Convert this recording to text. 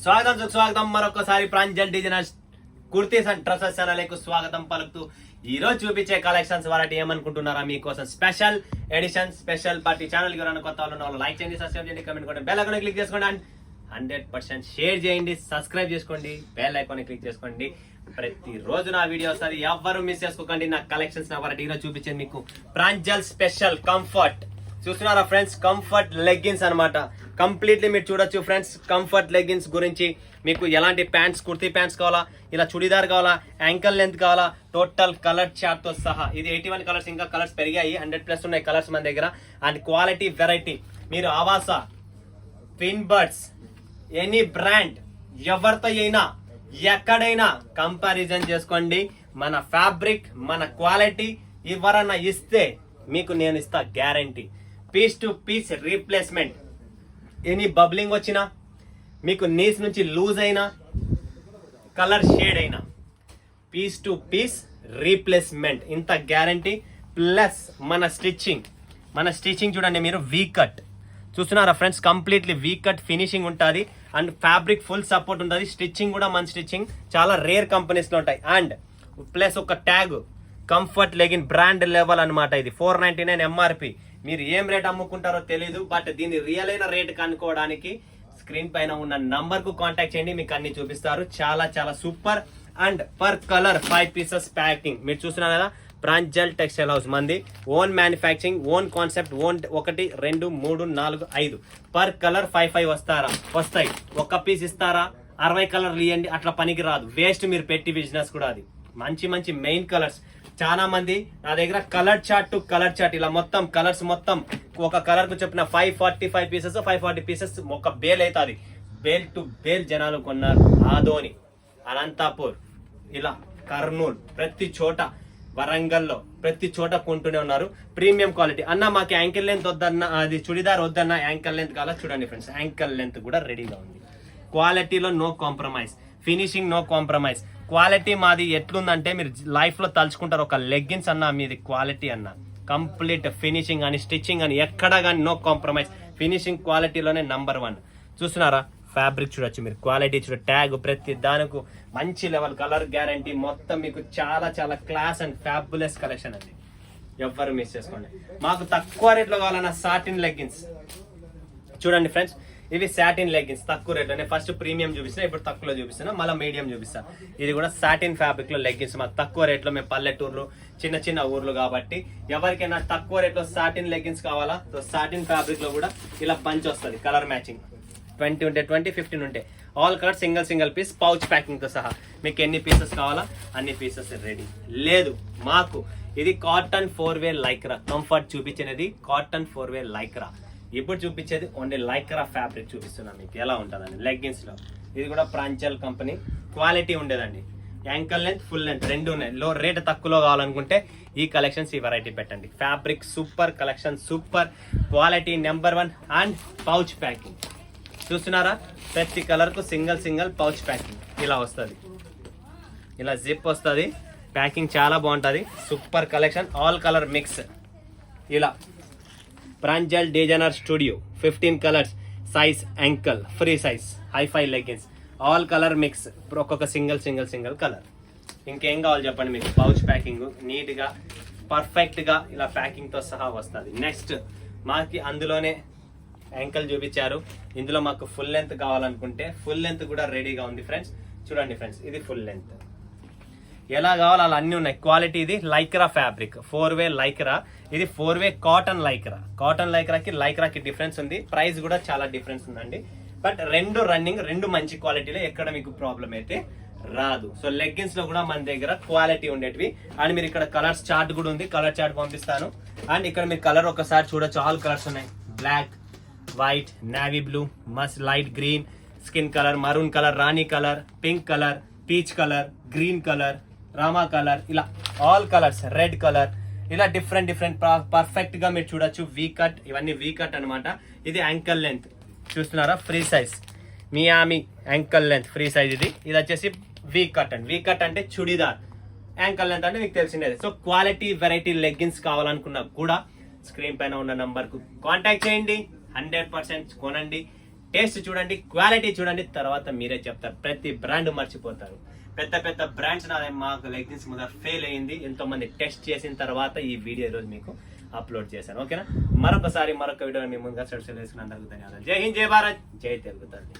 స్వాగతం మరొకసారి Pranjal designers kurtis and dresses channel కు స్వాగతం పలుకుతూ ఈ రోజు చూపించే కలెక్షన్స్ వాటి ఏమనుకుంటున్నారా మీకోసం special edition special party channel కి ఎవరైనా కొత్త వాళ్ళు లైక్ చేయండి, సబ్స్క్రైబ్ చేయండి, కమెంట్ కొట్టండి, బెల్ ఐకాన్ క్లిక్ చేసుకోండి అండ్ 100% షేర్ చేయండి, సబ్స్క్రైబ్ చేసుకోండి, బెల్ ఐకాన్ క్లిక్ చేసుకోండి. ప్రతి రోజు నా వీడియో వస్తుంది, ఎవరు మిస్ చేసుకోకండి. నా కలెక్షన్స్ వాటి ఈరోజు చూపించేది మీకు ప్రాంజల్ స్పెషల్ కంఫర్ట్. చూస్తున్నారా ఫ్రెండ్స్, కంఫర్ట్ లెగ్గిన్స్ అన్నమాట. కంప్లీట్లీ మీరు చూడొచ్చు ఫ్రెండ్స్, కంఫర్ట్ లెగ్గిన్స్ గురించి మీకు ఎలాంటి ప్యాంట్స్, కుర్తీ ప్యాంట్స్ కావాలా, ఇలా చుడిదార్ కావాలా, యాంకల్ లెంత్ కావాలా, టోటల్ కలర్ చార్ట్ తో సహా. ఇది 81 కలర్స్, ఇంకా కలర్స్ పెరిగాయి, 100+ ఉన్నాయి కలర్స్ మన దగ్గర. అండ్ క్వాలిటీ వెరైటీ మీరు Avaasa, twin birds, any brand ఎవరితో అయినా ఎక్కడైనా కంపారిజన్ చేసుకోండి. మన ఫ్యాబ్రిక్, మన క్వాలిటీ ఎవరన్నా ఇస్తే మీకు నేను ఇస్తా guarantee. Piece to piece replacement. Any bubbling వచ్చినా, మీకు నీస్ నుంచి లూజ్ అయినా, కలర్ షేడ్ అయినా, పీస్ టు పీస్ రీప్లేస్మెంట్, ఇంత గ్యారంటీ. ప్లస్ మన స్టిచ్చింగ్ చూడండి మీరు, వీ కట్ చూస్తున్నారా friends, completely V cut finishing ఉంటుంది. అండ్ ఫ్యాబ్రిక్ ఫుల్ సపోర్ట్ ఉంటుంది. స్టిచ్చింగ్ కూడా మన స్టిచ్చింగ్ చాలా రేర్ కంపెనీస్ లో ఉంటాయి. అండ్ ప్లస్ ఒక tag, comfort legging brand level అనమాట. ఇది 499 ఎంఆర్పి. మీరు ఏం రేట్ అమ్ముకుంటారో తెలీదు, బట్ దీని రియల్ అయిన రేట్ కనుక్కోవడానికి స్క్రీన్ పైన ఉన్న నంబర్ కు కాంటాక్ట్ చేయండి, మీకు అన్ని చూపిస్తారు. చాలా చాలా super. And per colour 5 pieces packing. మీరు చూస్తున్నారు కదా, ప్రాంజల్ టెక్స్టైల్ హౌస్ మంది, own manufacturing, own concept, own 1 2 3 4 5 per colour 5 వస్తాయి. ఒక్క పీస్ ఇస్తారా, 60 కలర్లు ఇవ్వండి, అట్లా పనికి రాదు, వేస్ట్ మీరు పెట్టి బిజినెస్ కూడా. అది మంచి మెయిన్ కలర్స్. చాలా మంది నా దగ్గర colour chart to colour chart, ఇలా మొత్తం కలర్స్ మొత్తం ఒక కలర్ కు చెప్పిన 545 పీసెస్, 540 పీసెస్ ఒక బేల్ అవుతుంది. బేల్ టు బేల్ జనాలు కొన్నారు. ఆదోని, అనంతపూర్, ఇలా కర్నూలు, ప్రతి చోట, వరంగల్లో ప్రతి చోట కొంటూనే ఉన్నారు. Premium quality. అన్న మాకు యాంకిల్ లెంత్ వద్దన్న, అది చుడిదార్ వద్దన్న, యాంకిల్ లెంత్ కావాలా, చూడండి ఫ్రెండ్స్, యాంకిల్ లెంత్ కూడా రెడీగా ఉంది. క్వాలిటీలో no compromise, finishing no compromise. Quality మాది ఎట్లుందంటే మీరు లైఫ్ లో తలుచుకుంటారు, ఒక లెగ్గిన్స్ అన్న మీది క్వాలిటీ అన్న. కంప్లీట్ ఫినిషింగ్ అని, స్టిచ్చింగ్ అని, ఎక్కడ కానీ నో కాంప్రమైజ్. ఫినిషింగ్ క్వాలిటీలోనే నంబర్ 1. చూస్తున్నారా ఫ్యాబ్రిక్ చూడొచ్చు మీరు, క్వాలిటీ చూడ, ట్యాగ్, ప్రతి దానికి మంచి లెవెల్, కలర్ గ్యారంటీ, మొత్తం మీకు చాలా చాలా క్లాస్ అండ్ ఫ్యాబులస్ కలెక్షన్ అండి. ఎవ్వరు మిస్ చేసుకోండి. మాకు తక్కువ రేట్లో కావాలన్న సాటిన్ లెగ్గిన్స్ చూడండి ఫ్రెండ్స్, ఇవి సాటిన్ లెగ్గిన్స్ తక్కువ రేట్లో. నేను ఫస్ట్ ప్రీమియం చూపిస్తున్నా, ఇప్పుడు తక్కువలో చూపిస్తున్నా, మళ్ళీ మీడియం చూపిస్తాను. ఇది కూడా సాటిన్ ఫ్యాబ్రిక్ లో లెగ్గిన్స్ మాకు తక్కువ రేట్లో. మేము పల్లెటూర్లు, చిన్న ఊర్లు కాబట్టి ఎవరికైనా తక్కువ రేట్లో సాటిన్ లెగ్గిన్స్ కావాలా, సాటిన్ ఫ్యాబ్రిక్ లో కూడా ఇలా బంచ్ వస్తుంది, కలర్ మ్యాచింగ్. 20 ఉంటే 20, 15 ఉంటే all colour, single piece, pouch packing తో సహా. మీకు ఎన్ని పీసెస్ కావాలా అన్ని పీసెస్ రెడీ. లేదు మాకు ఇది కాటన్ 4-వే లైక్రా కంఫర్ట్ చూపించేది, కాటన్ 4-వే లైక్రా. ఇప్పుడు చూపించేది ఓన్లీ లైక్రా ఫ్యాబ్రిక్ చూపిస్తున్నా మీకు ఎలా ఉంటుందండి లెగ్గిన్స్ లో. ఇది కూడా ప్రాంజల్ కంపెనీ క్వాలిటీ ఉండేదండి. యాంకల్ లెంత్, ఫుల్ లెంత్ రెండు ఉన్నాయి. లో రేట్ తక్కువలో కావాలనుకుంటే ఈ కలెక్షన్స్, ఈ వెరైటీ పెట్టండి. Fabric super, collection super, quality number 1. And pouch packing చూస్తున్నారా, ప్రతి కలర్ కు సింగిల్ పౌచ్ ప్యాకింగ్ ఇలా వస్తుంది. ఇలా జిప్ వస్తుంది, ప్యాకింగ్ చాలా బాగుంటుంది. Super collection, all colour mix. ఇలా Pranjal designer studio 15 colours, size ankle, free size, hifi leggings, all colour mix, ఒక్కొక్క సింగిల్ కలర్. ఇంకేం కావాలి చెప్పండి మీకు. పౌచ్ ప్యాకింగ్ నీట్ గా, పర్ఫెక్ట్ గా ఇలా ప్యాకింగ్ తో సహా వస్తుంది. నెక్స్ట్ మాకి అందులోనే యాంకల్ చూపించారు, ఇందులో మాకు ఫుల్ లెంత్ కావాలనుకుంటే ఫుల్ లెంత్ కూడా రెడీగా ఉంది ఫ్రెండ్స్. చూడండి ఫ్రెండ్స్, ఇది ఫుల్ లెంత్ ఎలా కావాలో అలా అన్ని ఉన్నాయి. క్వాలిటీ ఇది లైక్రా ఫ్యాబ్రిక్, 4-వే లైక్రా. ఇది 4-వే కాటన్ లైక్రా. కాటన్ లైక్రాకి డిఫరెన్స్ ఉంది, ప్రైస్ కూడా చాలా డిఫరెన్స్ ఉందండి. బట్ రెండు రన్నింగ్, రెండు మంచి క్వాలిటీలో, ఎక్కడ మీకు ప్రాబ్లం అయితే రాదు. సో లెగ్గిన్స్ లో కూడా మన దగ్గర క్వాలిటీ ఉండేటివి. అండ్ మీరు ఇక్కడ కలర్స్ చార్ట్ కూడా ఉంది, కలర్ చార్ట్ పంపిస్తాను. అండ్ ఇక్కడ మీరు కలర్ ఒకసారి చూడొచ్చు, ఆల్ కలర్స్ ఉన్నాయి. Black, white, navy blue, must light green, skin colour, maroon colour, రాణి colour, pink colour, peach colour, green colour, రామా కలర్, ఇలా ఆల్ కలర్స్, రెడ్ కలర్, ఇలా డిఫరెంట్ పర్ఫెక్ట్ గా మీరు చూడొచ్చు. వీ కట్, ఇవన్నీ వీ కట్ అనమాట. ఇది యాంకల్ లెంత్ చూస్తున్నారా, free size, Miami ankle length free size. ఇది వచ్చేసి వీ కట్ అండి. వీ కట్ అంటే చుడిదార్, యాంకల్ లెంత్ అంటే మీకు తెలిసిందే. సో క్వాలిటీ వెరైటీ లెగ్గిన్స్ కావాలనుకున్నా కూడా స్క్రీన్ పైన ఉన్న నంబర్ కు కాంటాక్ట్ చేయండి. 100% కొనండి. టేస్ట్ చూడండి, క్వాలిటీ చూడండి, తర్వాత మీరే చెప్తారు. ప్రతి బ్రాండ్ మర్చిపోతారు. పెద్ద పెద్ద బ్రాండ్స్ మాకు లెగ్గిన్స్ ముందు ఫెయిల్ అయింది. ఎంతో మంది టెస్ట్ చేసిన తర్వాత ఈ వీడియో ఈరోజు మీకు అప్లోడ్ చేశాను. ఓకేనా, మరొక వీడియో మీ ముందుగా సర్చ్ చేసుకున్నందుకు ధన్యవాదాలు. జై హింద్, జై భారత్, జై తెలుగు తల్లి.